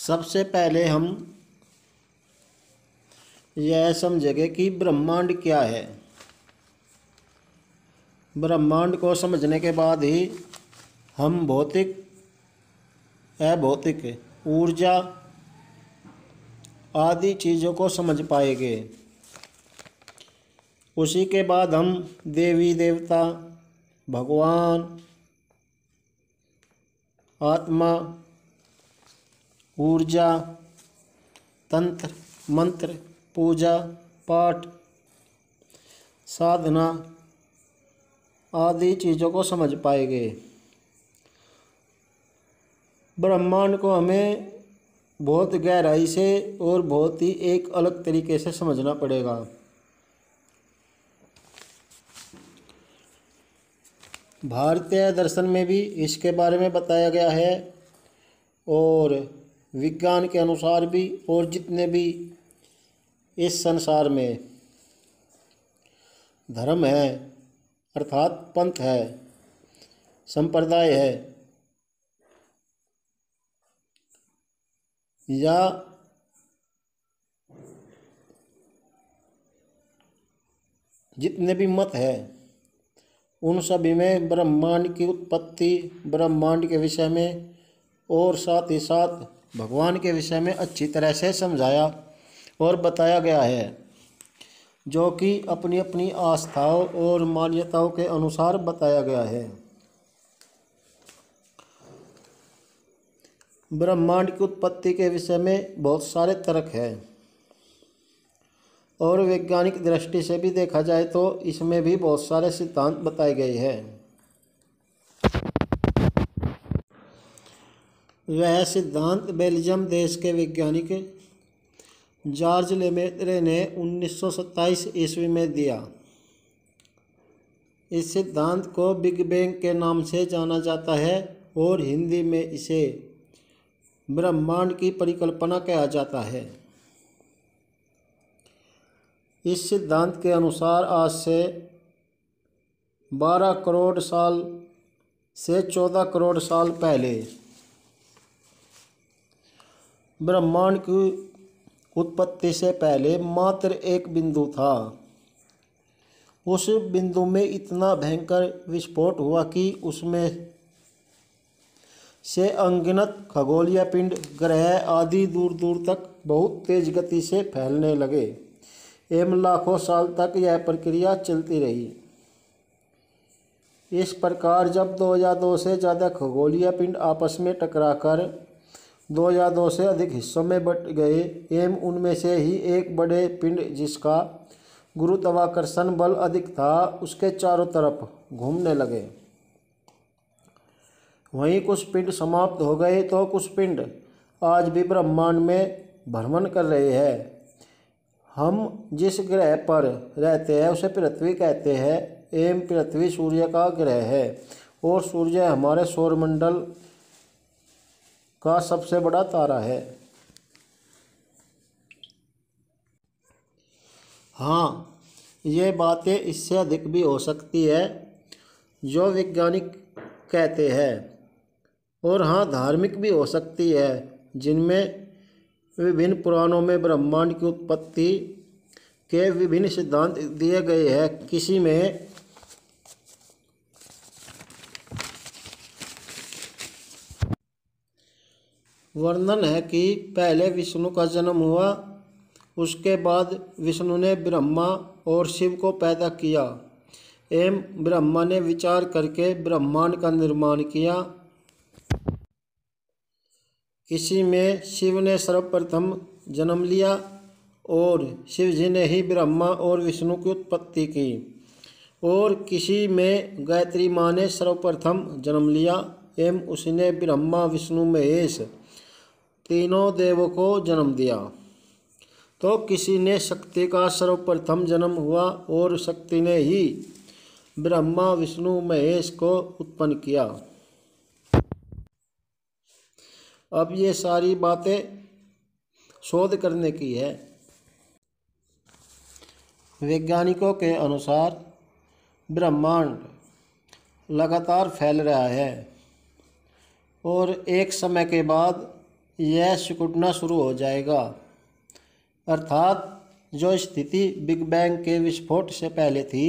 सबसे पहले हम यह समझेंगे कि ब्रह्मांड क्या है। ब्रह्मांड को समझने के बाद ही हम भौतिक अभौतिक ऊर्जा आदि चीज़ों को समझ पाएंगे। उसी के बाद हम देवी देवता, भगवान, आत्मा, ऊर्जा, तंत्र, मंत्र, पूजा पाठ, साधना आदि चीज़ों को समझ पाएंगे। ब्रह्मांड को हमें बहुत गहराई से और बहुत ही एक अलग तरीके से समझना पड़ेगा। भारतीय दर्शन में भी इसके बारे में बताया गया है और विज्ञान के अनुसार भी, और जितने भी इस संसार में धर्म है अर्थात पंथ है, संप्रदाय है या जितने भी मत है, उन सभी में ब्रह्मांड की उत्पत्ति, ब्रह्मांड के विषय में और साथ ही साथ भगवान के विषय में अच्छी तरह से समझाया और बताया गया है, जो कि अपनी अपनी आस्थाओं और मान्यताओं के अनुसार बताया गया है। ब्रह्मांड की उत्पत्ति के विषय में बहुत सारे तर्क हैं और वैज्ञानिक दृष्टि से भी देखा जाए तो इसमें भी बहुत सारे सिद्धांत बताए गए हैं। वह सिद्धांत बेल्जियम देश के वैज्ञानिक जॉर्ज लेमेत्रे ने 1927 ईस्वी में दिया। इस सिद्धांत को बिग बैंग के नाम से जाना जाता है और हिंदी में इसे ब्रह्मांड की परिकल्पना कहा जाता है। इस सिद्धांत के अनुसार आज से 12 करोड़ साल से 14 करोड़ साल पहले ब्रह्मांड की उत्पत्ति से पहले मात्र एक बिंदु था। उस बिंदु में इतना भयंकर विस्फोट हुआ कि उसमें से अनगिनत खगोलीय पिंड, ग्रह आदि दूर दूर तक बहुत तेज गति से फैलने लगे एवं लाखों साल तक यह प्रक्रिया चलती रही। इस प्रकार जब 2002 से ज़्यादा खगोलीय पिंड आपस में टकराकर 2002 से अधिक हिस्सों में बंट गए एवं उनमें से ही एक बड़े पिंड जिसका गुरुत्वाकर्षण बल अधिक था उसके चारों तरफ घूमने लगे। वहीं कुछ पिंड समाप्त हो गए तो कुछ पिंड आज भी ब्रह्मांड में भ्रमण कर रहे हैं। हम जिस ग्रह पर रहते हैं उसे पृथ्वी कहते हैं एवं पृथ्वी सूर्य का ग्रह है और सूर्य हमारे सौरमंडल का सबसे बड़ा तारा है। हाँ, ये बातें इससे अधिक भी हो सकती है जो वैज्ञानिक कहते हैं, और हाँ धार्मिक भी हो सकती है, जिनमें विभिन्न पुराणों में ब्रह्मांड की उत्पत्ति के विभिन्न सिद्धांत दिए गए हैं। किसी में वर्णन है कि पहले विष्णु का जन्म हुआ, उसके बाद विष्णु ने ब्रह्मा और शिव को पैदा किया एवं ब्रह्मा ने विचार करके ब्रह्मांड का निर्माण किया। किसी में शिव ने सर्वप्रथम जन्म लिया और शिव जी ने ही ब्रह्मा और विष्णु की उत्पत्ति की, और किसी में गायत्री माँ ने सर्वप्रथम जन्म लिया एवं उसने ब्रह्मा विष्णु महेश तीनों देवों को जन्म दिया। तो किसी ने शक्ति का सर्वप्रथम जन्म हुआ और शक्ति ने ही ब्रह्मा विष्णु महेश को उत्पन्न किया। अब ये सारी बातें शोध करने की है। वैज्ञानिकों के अनुसार ब्रह्मांड लगातार फैल रहा है और एक समय के बाद यह सिकुड़ना शुरू हो जाएगा। अर्थात जो स्थिति बिग बैंग के विस्फोट से पहले थी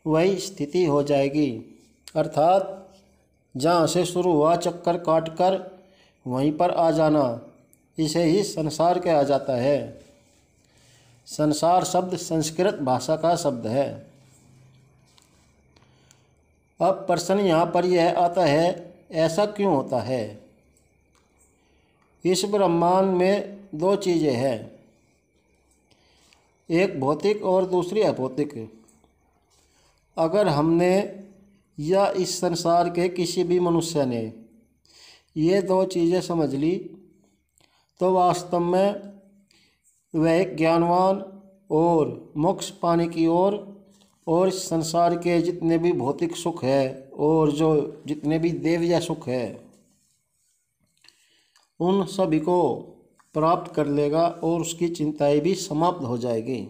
वही स्थिति हो जाएगी। अर्थात जहाँ से शुरू हुआ चक्कर काटकर वहीं पर आ जाना, इसे ही संसार कहा जाता है। संसार शब्द संस्कृत भाषा का शब्द है। अब प्रश्न यहाँ पर यह आता है, ऐसा क्यों होता है? इस ब्रह्मांड में दो चीज़ें हैं, एक भौतिक और दूसरी अभौतिक। अगर हमने या इस संसार के किसी भी मनुष्य ने ये दो चीज़ें समझ ली तो वास्तव में वह एक ज्ञानवान और मोक्ष पाने की ओर और संसार के जितने भी भौतिक सुख है और जो जितने भी देवीय सुख है उन सभी को प्राप्त कर लेगा और उसकी चिंताएं भी समाप्त हो जाएगी।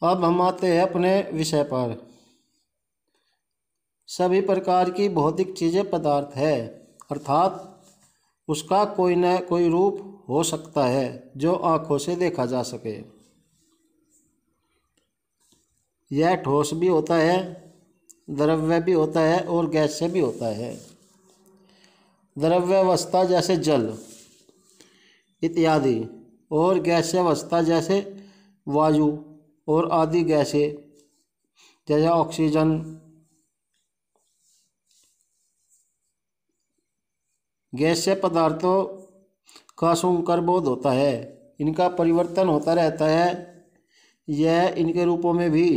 अब हम आते हैं अपने विषय पर। सभी प्रकार की भौतिक चीज़ें पदार्थ है, अर्थात उसका कोई न कोई रूप हो सकता है जो आँखों से देखा जा सके। यह ठोस भी होता है, द्रव्य भी होता है और गैसीय भी होता है। द्रव्यावस्था जैसे जल इत्यादि और गैसीय अवस्था जैसे वायु और आदि गैसें जैसे ऑक्सीजन, गैसीय पदार्थों का सूंघकर बोध होता है। इनका परिवर्तन होता रहता है। यह इनके रूपों में भी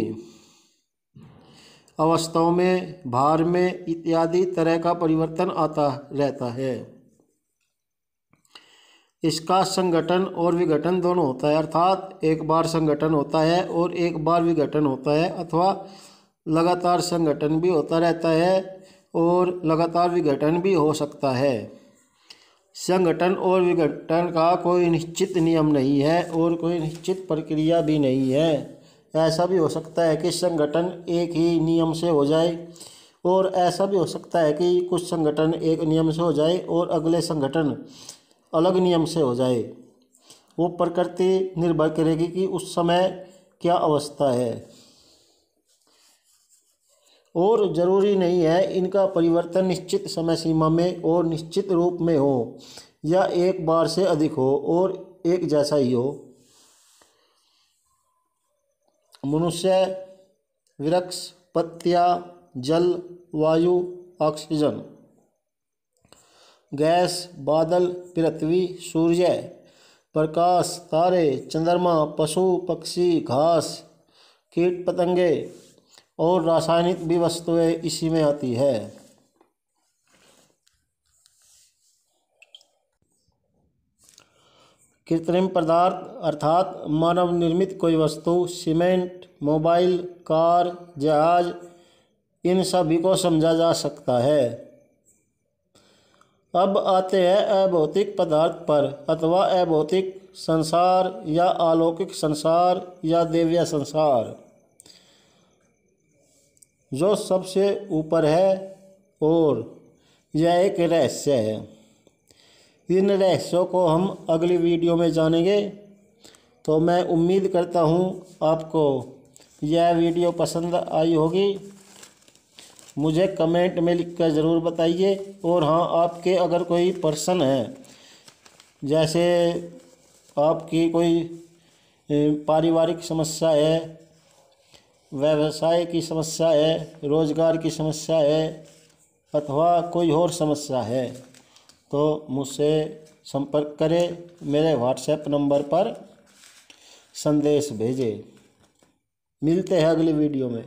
अवस्थाओं में, भार में इत्यादि तरह का परिवर्तन आता रहता है। इसका संगठन और विघटन दोनों होता है, अर्थात एक बार संगठन होता है और एक बार विघटन होता है, अथवा लगातार संगठन भी होता रहता है और लगातार विघटन भी हो सकता है। संगठन और विघटन का कोई निश्चित नियम नहीं है और कोई निश्चित प्रक्रिया भी नहीं है। ऐसा भी हो सकता है कि संगठन एक ही नियम से हो जाए और ऐसा भी हो सकता है कि कुछ संगठन एक नियम से हो जाए और अगले संगठन अलग नियम से हो जाए। वो प्रकृति निर्भर करेगी कि उस समय क्या अवस्था है और ज़रूरी नहीं है इनका परिवर्तन निश्चित समय सीमा में और निश्चित रूप में हो या एक बार से अधिक हो और एक जैसा ही हो। मनुष्य, वृक्ष, पत्तियाँ, जल, वायु, ऑक्सीजन, गैस, बादल, पृथ्वी, सूर्य, प्रकाश, तारे, चंद्रमा, पशु पक्षी, घास, कीट पतंगे और रासायनिक भी वस्तुएं इसी में आती है। कृत्रिम पदार्थ अर्थात मानव निर्मित कोई वस्तु, सीमेंट, मोबाइल, कार, जहाज, इन सभी को समझा जा सकता है। अब आते हैं अभौतिक पदार्थ पर अथवा अभौतिक संसार या अलौकिक संसार या देवीय संसार, जो सबसे ऊपर है और यह एक रहस्य है। इन रहस्यों को हम अगली वीडियो में जानेंगे। तो मैं उम्मीद करता हूँ आपको यह वीडियो पसंद आई होगी। मुझे कमेंट में लिखकर ज़रूर बताइए। और हाँ, आपके अगर कोई प्रश्न है, जैसे आपकी कोई पारिवारिक समस्या है, व्यवसाय की समस्या है, रोज़गार की समस्या है अथवा कोई और समस्या है, तो मुझसे संपर्क करें। मेरे व्हाट्सएप नंबर पर संदेश भेजें। मिलते हैं अगली वीडियो में।